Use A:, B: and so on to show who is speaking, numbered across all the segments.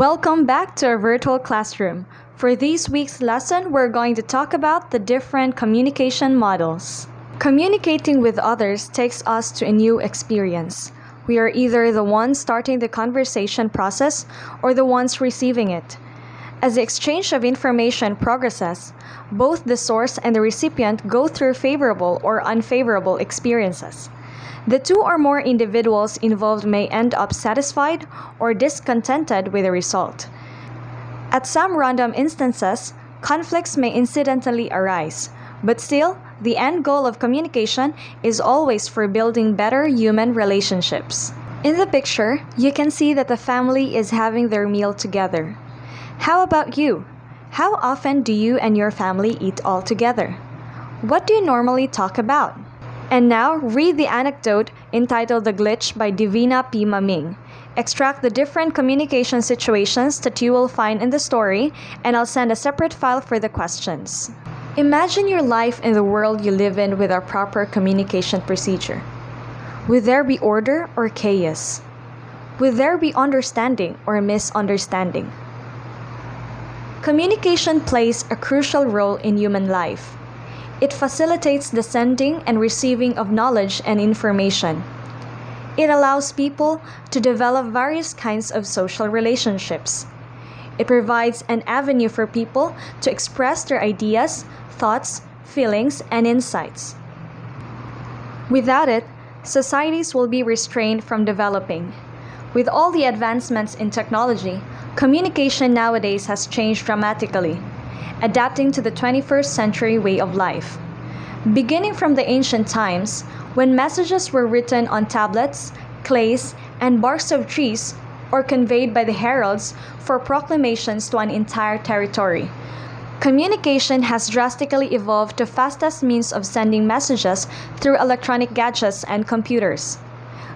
A: Welcome back to our virtual classroom. For this week's lesson, we're going to talk about the different communication models. Communicating with others takes us to a new experience. We are either the ones starting the conversation process or the ones receiving it. As the exchange of information progresses, both the source and the recipient go through favorable or unfavorable experiences. The two or more individuals involved may end up satisfied or discontented with the result. At some random instances, conflicts may incidentally arise, but still, the end goal of communication is always for building better human relationships. In the picture, you can see that the family is having their meal together. How about you? How often do you and your family eat all together? What do you normally talk about? And now, read the anecdote entitled The Glitch by Divina P. Maming. Extract the different communication situations that you will find in the story, and I'll send a separate file for the questions. Imagine your life in the world you live in with a proper communication procedure. Would there be order or chaos? Would there be understanding or misunderstanding? Communication plays a crucial role in human life. It facilitates the sending and receiving of knowledge and information. It allows people to develop various kinds of social relationships. It provides an avenue for people to express their ideas, thoughts, feelings, and insights. Without it, societies will be restrained from developing. With all the advancements in technology, communication nowadays has changed dramatically, adapting to the 21st century way of life. Beginning from the ancient times, when messages were written on tablets, clays, and barks of trees, or conveyed by the heralds for proclamations to an entire territory, communication has drastically evolved to fastest means of sending messages through electronic gadgets and computers.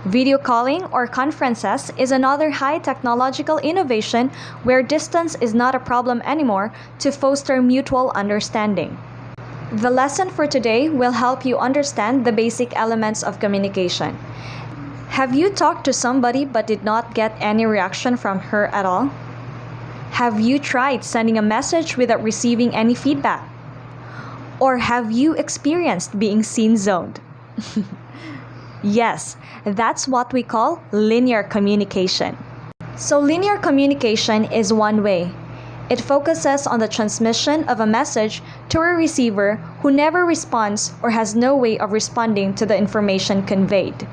A: Video calling or conferences is another high technological innovation where distance is not a problem anymore to foster mutual understanding. The lesson for today will help you understand the basic elements of communication. Have you talked to somebody but did not get any reaction from her at all? Have you tried sending a message without receiving any feedback? Or have you experienced being scene-zoned? Yes, that's what we call linear communication. So linear communication is one way. It focuses on the transmission of a message to a receiver who never responds or has no way of responding to the information conveyed.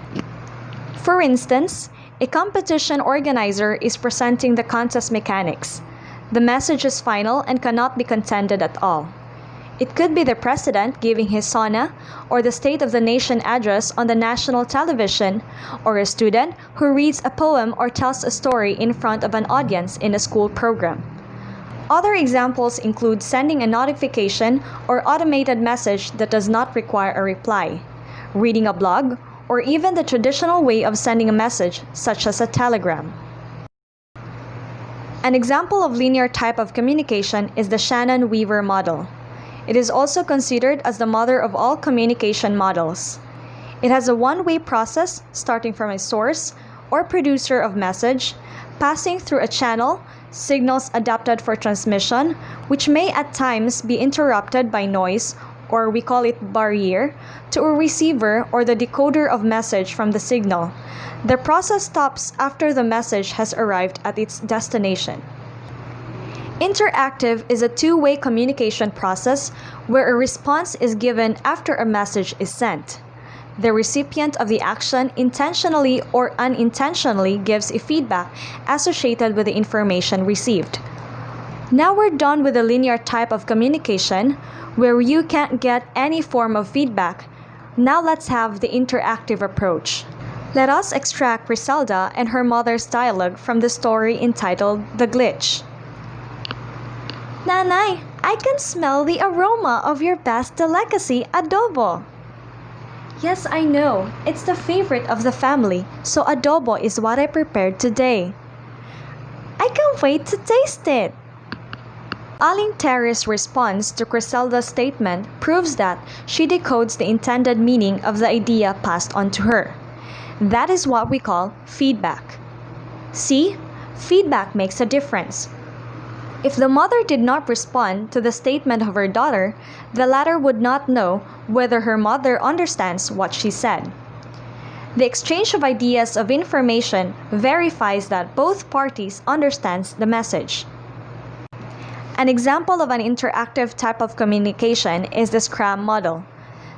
A: For instance, a competition organizer is presenting the contest mechanics. The message is final and cannot be contended at all. It could be the president giving his SONA or the State of the Nation address on the national television, or a student who reads a poem or tells a story in front of an audience in a school program. Other examples include sending a notification or automated message that does not require a reply, reading a blog, or even the traditional way of sending a message, such as a telegram. An example of linear type of communication is the Shannon-Weaver model. It is also considered as the mother of all communication models. It has a one-way process starting from a source or producer of message, passing through a channel, signals adapted for transmission, which may at times be interrupted by noise, or we call it barrier, to a receiver or the decoder of message from the signal. The process stops after the message has arrived at its destination. Interactive is a two-way communication process where a response is given after a message is sent. The recipient of the action intentionally or unintentionally gives a feedback associated with the information received. Now we're done with the linear type of communication where you can't get any form of feedback. Now let's have the interactive approach. Let us extract Griselda and her mother's dialogue from the story entitled The Glitch. Nanay, I can smell the aroma of your best delicacy, adobo. Yes, I know. It's the favorite of the family, so adobo is what I prepared today. I can't wait to taste it. Aling Terry's response to Griselda's statement proves that she decodes the intended meaning of the idea passed on to her. That is what we call feedback. See? Feedback makes a difference. If the mother did not respond to the statement of her daughter, the latter would not know whether her mother understands what she said. The exchange of ideas of information verifies that both parties understands the message. An example of an interactive type of communication is the Scrum model.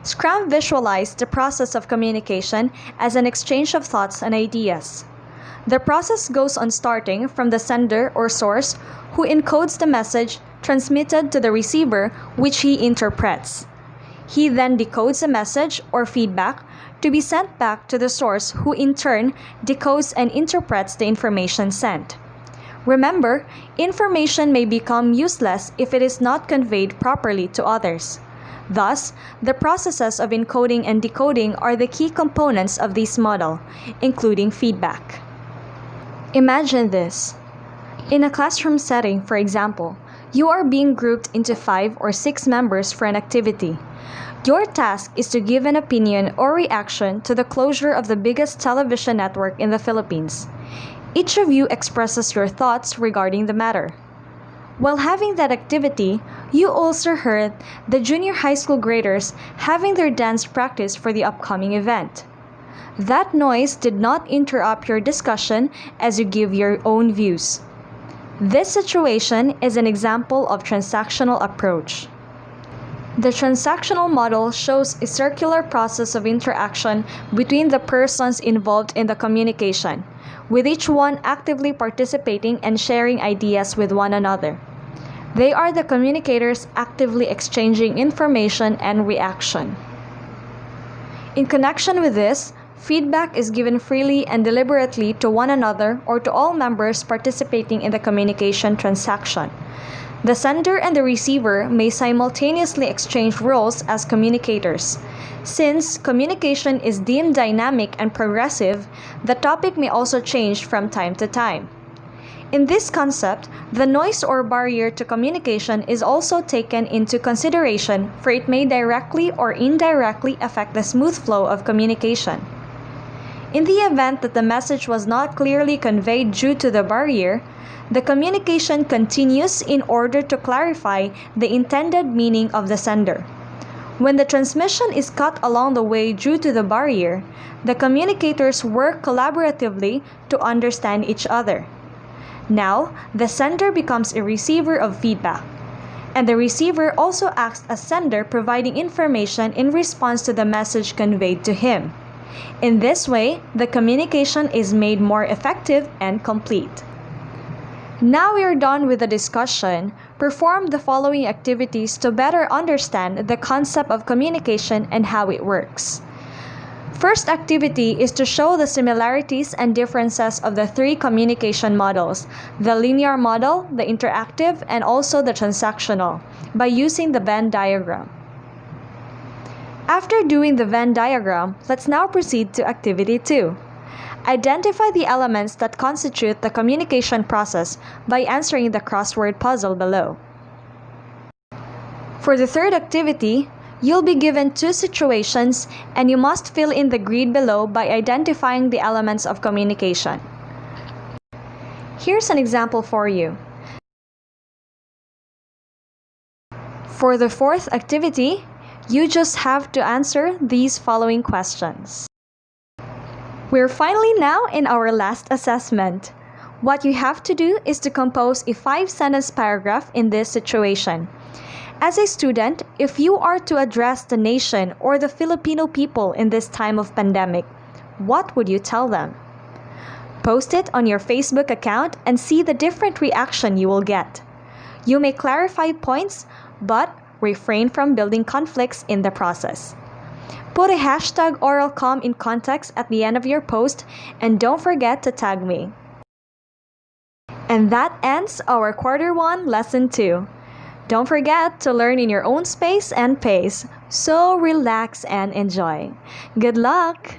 A: Scrum visualized the process of communication as an exchange of thoughts and ideas. The process goes on starting from the sender or source who encodes the message transmitted to the receiver, which he interprets. He then decodes the message or feedback to be sent back to the source, who in turn decodes and interprets the information sent. Remember, information may become useless if it is not conveyed properly to others. Thus, the processes of encoding and decoding are the key components of this model, including feedback. Imagine this. In a classroom setting, for example, you are being grouped into 5 or 6 members for an activity. Your task is to give an opinion or reaction to the closure of the biggest television network in the Philippines. Each of you expresses your thoughts regarding the matter. While having that activity, you also heard the junior high school graders having their dance practice for the upcoming event. That noise did not interrupt your discussion as you give your own views. This situation is an example of transactional approach. The transactional model shows a circular process of interaction between the persons involved in the communication, with each one actively participating and sharing ideas with one another. They are the communicators actively exchanging information and reaction. In connection with this, feedback is given freely and deliberately to one another or to all members participating in the communication transaction. The sender and the receiver may simultaneously exchange roles as communicators. Since communication is deemed dynamic and progressive, the topic may also change from time to time. In this concept, the noise or barrier to communication is also taken into consideration, for it may directly or indirectly affect the smooth flow of communication. In the event that the message was not clearly conveyed due to the barrier, the communication continues in order to clarify the intended meaning of the sender. When the transmission is cut along the way due to the barrier, the communicators work collaboratively to understand each other. Now, the sender becomes a receiver of feedback, and the receiver also acts as sender, providing information in response to the message conveyed to him. In this way, the communication is made more effective and complete. Now we are done with the discussion. Perform the following activities to better understand the concept of communication and how it works. First activity is to show the similarities and differences of the 3 communication models, the linear model, the interactive, and also the transactional, by using the Venn diagram. After doing the Venn diagram, let's now proceed to activity 2. Identify the elements that constitute the communication process by answering the crossword puzzle below. For the third activity, you'll be given 2 situations and you must fill in the grid below by identifying the elements of communication. Here's an example for you. For the fourth activity, you just have to answer these following questions. We're finally now in our last assessment. What you have to do is to compose a 5-sentence paragraph in this situation. As a student, if you are to address the nation or the Filipino people in this time of pandemic, what would you tell them? Post it on your Facebook account and see the different reaction you will get. You may clarify points, but refrain from building conflicts in the process. Put a hashtag OralCom in context at the end of your post and don't forget to tag me. And that ends our Quarter 1 Lesson 2. Don't forget to learn in your own space and pace, so relax and enjoy. Good luck!